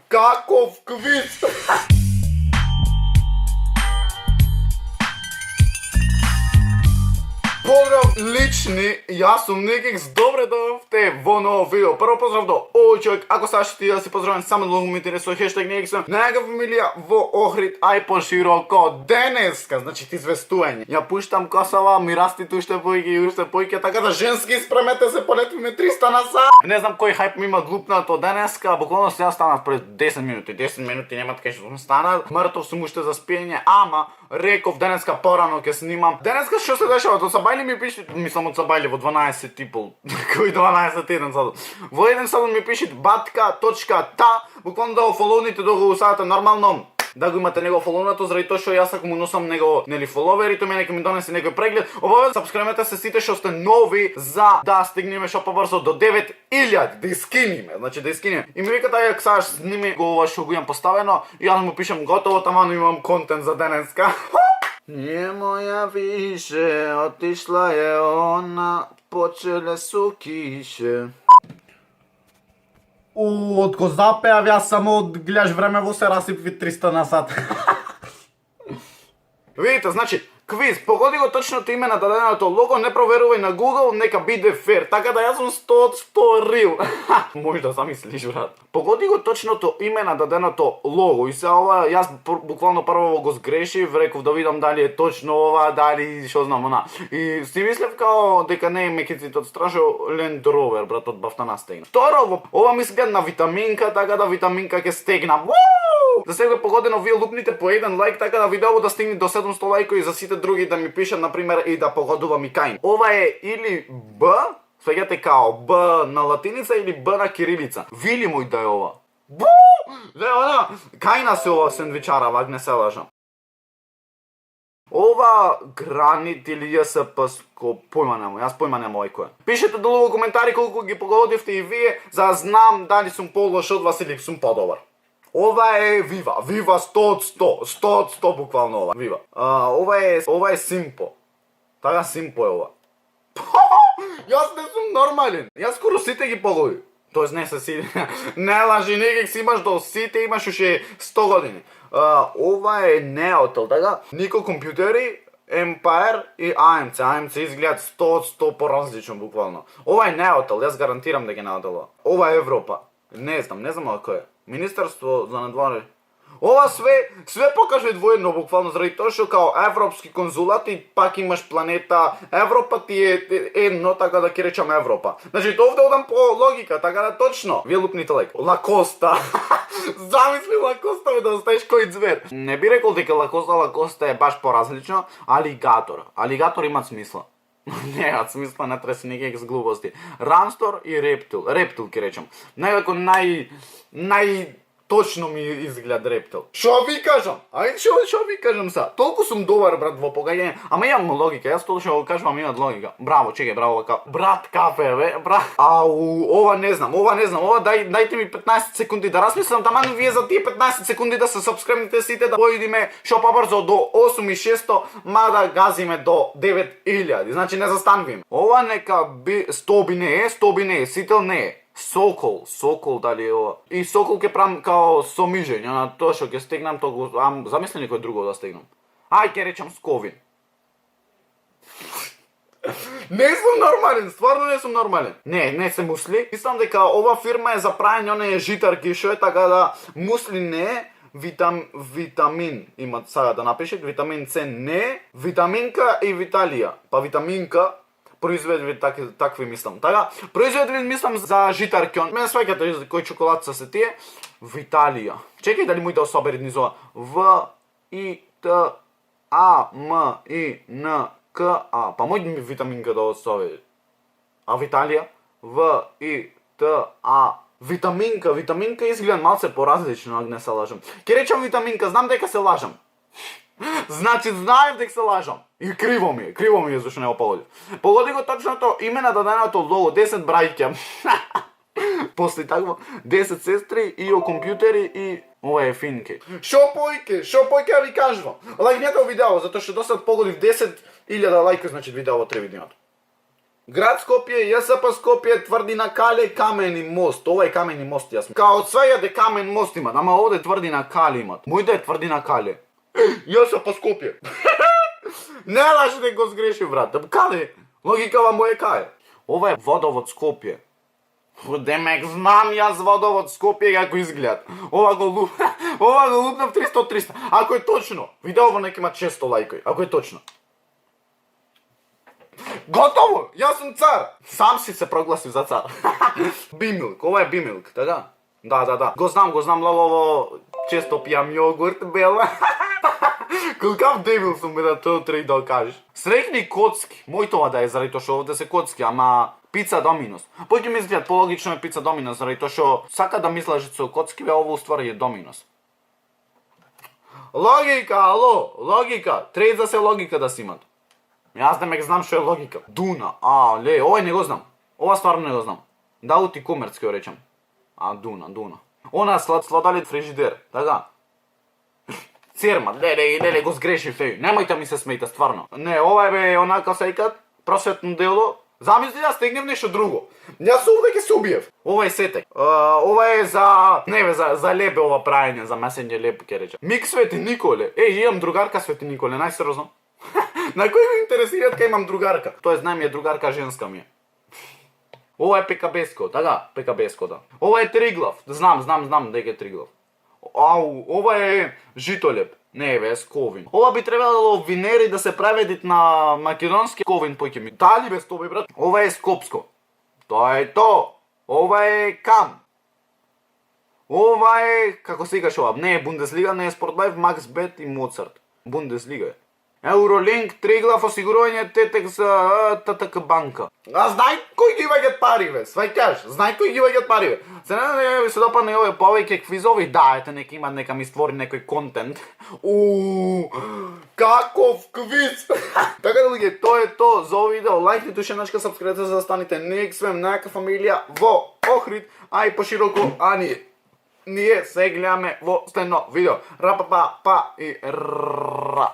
Каков квиз! Поздрав лични, јас сум Никикс, добре дојдовте во ново видео. Прво поздрав до овој човек, ако сакаш ти да си поздравен, само да ме интересува хештег Никикс. Најга фамилија во Охрид, ај пошироко. Денеска, значи ти известување. Ја пуштам косова, ми расти уште појки и уште појки, така да женски спремете се, полетиме 300 на сат. Не знам кој хајп ми има глупнато денеска, буквално сега станав пред 10 минути. 10 минути нема така што сум станал. Мртов сум уште за спиење, ама реков денеска порано ќе снимам. Денеска што се дешава? До Сабајли ми пише, мислам од Сабајли во 12 и пол. Кој 12 сад. Во еден сад ми пише batka.ta, буквално да го фоловните, да го усадите нормално. Да го имате него фоловнато, заради тоа што јас ако му носам него нели фоловери, тоа мене ќе ми донесе некој преглед. Обавез сабскрибнете се сите што сте нови за да стигнеме што побрзо до 9000, да искиниме, значи да искиниме. И ми викате ако сакаш сними го ова што го имам поставено, и јас му пишам готово, таман имам контент за денеска. Не моја више, отишла е она, почеле су кише. Од ко запеав јас само од гледаш време во се расипви 300 на сат. Видите, значи, квиз, погоди го точното име на даденото лого, не проверувај на Google, нека биде фер. Така да јас сум 100 од 100 рил. Може да замислиш, брат. Погоди го точното име на даденото лого и се ова, јас буквално прво го сгрешив, реков да видам дали е точно ова, дали што знам она. И си мислев као дека не е мекиците од страшо Land Rover, брат, од бафтана стегна. Второ, ова ми изгледа на витаминка, така да витаминка ќе стегна. За сега е погодено, вие лупните по еден лайк, така да видео да стигне до 700 лајкови и за сите други да ми пишат, например, и да погодувам и кај. Ова е или Б, свеѓате као Б на латиница или Б на кирилица. Вили мој да е ова. Бу! Да е она, кајна се ова сендвичара, вак не се лажам. Ова гранит или ЈСП-ско, појма нема, јас појма нема ој кој. Пишете долу во коментари колку ги погодивте и вие, за да знам дали сум полош од вас или сум подобар. Ова е Вива, Вива 100 од 100, 100 од 100 буквално ова, Вива. Ова е Симпо. Така Симпо е ова. Јас не сум нормален. Јас скоро сите ги погоди. Тоест не се си. Не лажи, Никикс имаш до сите, имаш уште 100 години. Ова е Неотел, така? Нико компјутери, Empire и AMC. AMC изгледат 100 од 100 поразлично буквално. Ова е Неотел, јас гарантирам дека е Неотел. Ова е Европа. Не знам ова кој е. Министерство за надворе. Ова све покажува двоедно буквално, заради тоа што као европски конзулат и пак имаш планета Европа ти е едно, така да ќе речам Европа. Значи тоа овде одам по логика, така да точно. Вие лупните лайк. Лакоста. Замисли Лакоста да оставиш кој звер. Не би рекол дека Лакоста е баш поразлично. Алигатор. Алигатор имат смисла. Немат смисла, не треба се некакви глупости. Рамстор и Рептил. Рептил ќе речам. Некако точно ми изгледа Рептил. Шо ви кажам? Ајде шо ви кажам са? Толку сум добар, брат, во погаѓање. Ама имам логика, јас тоа што го кажувам имат логика. Браво, чекај, браво, брат кафе, бе, брат. Ова не знам, ова дајте ми 15 секунди да размислам, таман вие за тие 15 секунди да се сабскрибнете сите, да поидиме шо побрзо до 8600, мада газиме до 9000. Значи не застануваме. Ова нека би 100 не е, сител не е. Сокол дали е ова. И Сокол ќе правам као сомижење на тоа што ќе стегнам, замисли некој друго да стегнам. Ај ќе речам Сковин. Не сум нормален, стварно не сум нормален. Не се мусли. Мислам дека ова фирма е за правење оние житарки што е, така да мусли не е, витамин имат сега да напишет, витамин С не е, витаминка и Виталија. Па витаминка произведени такви мислам. Така, произведени мислам за житарки. Мене сваќате кој чоколадца се тие. Виталија. Чекај дали мој да собери низова. V-I-T-A-M-I-N-K-A. Па мој витаминка да собери. А Виталија? В-И-Т-А. Витаминка изгледа малце поразлично, ако не се лажам. Ке речам витаминка, знам дека се лажам. Значи знаев дека се лажам. И криво ми е зашто не го погодив. Погоди го точното име на даденото лого, 10 браќа. После такво 10 сестри и о компјутери и ова е финке. Шо појке ви кажувам. Лајкнете видео затоа што досад погодив 10.000 лајка, значи видео треба да имат. Град Скопје, ЈСП Скопје, тврдина Кале, камени мост. Ова е камени мост, јас. Као од свејаде камен мост имат, ама овде тврдина Кале имат. Мојде е тврдина Кале. ЈСП Скопје. Не лажи да го сгреши, брат. Каде? Логикава му е кај. Ова е водовод Скопје. Демек знам јас водовод Скопје како изгледат. Ова го лупнав 300 од 300. Ако е точно, видеово нека има 600 лајкови. Ако е точно. Готово! Јас сум цар! Сам си се прогласив за цар. Бимилк, ова е бимилк, така? Да. Го знам, лолово, често пијам јогурт, бел. Колкав дебил сум бе да тоа треба да кажеш. Срекни коцки. Мојтова да е заради тоа што овде се коцки, ама пица Доминос. Поќе ми изгледат пологично е пица Доминос, заради тоа што сака да мислат со коцки, бе ово уствари е Доминос. Логика, ало, логика. Треба да се логика да си имат. Јас демек знам што е логика. Дуна, овој не го знам. Ова стварно не го знам. Дали ти комерцки го речам. Дуна. Она сладолет фрижидер, така? Церма, леле, го сгрешив, немојте ми се смејте, стварно. Не, ова е бе онака сејкат, просветно дело. Замисли да стегнем нешто друго. Јас овде ќе се убиев. Ова е сетек. Ова е за... Не бе, за лебе ова праење, за месење леб ќе речам. Мик Свети Николе. Имам другарка Свети Николе, најсериозно. На кој го интересира кај имам другарка? Тоест, нај ми е другарка, женска ми е. Ова е ПКБ-ско, така? ПКБ-ско, да. Ова е Триглав. Знам дека е Триглав. Ова е Житолеп. Не бе, Сковин. Ова би требало винери да се преведит на македонски Сковин поќе ми. Дали бе стоби, брат? Ова е Скопско. Тоа е то. Ова е Кам. Ова е, како се викаш ова? Не е Бундеслига, не е Спортлайф, Максбет и Моцарт. Бундеслига е. Евролинк, Триглав, осигурање, Тетек за ТТК банка. Знај кој ги ваѓат пари, бе, сваќаш, знај кој ги ваѓат пари, бе. Се не ви се допадне овие повеќе квизови, да, ете, нека има, нека ми створи некој контент. Каков квиз! Така да луѓе, тоа е то за овој видео, лајкнете уште еднашка, сапскрибете за да станете свем најака фамилија во Охрид, а и пошироко, ние се гледаме во следно видео. Рапапа, па и ра.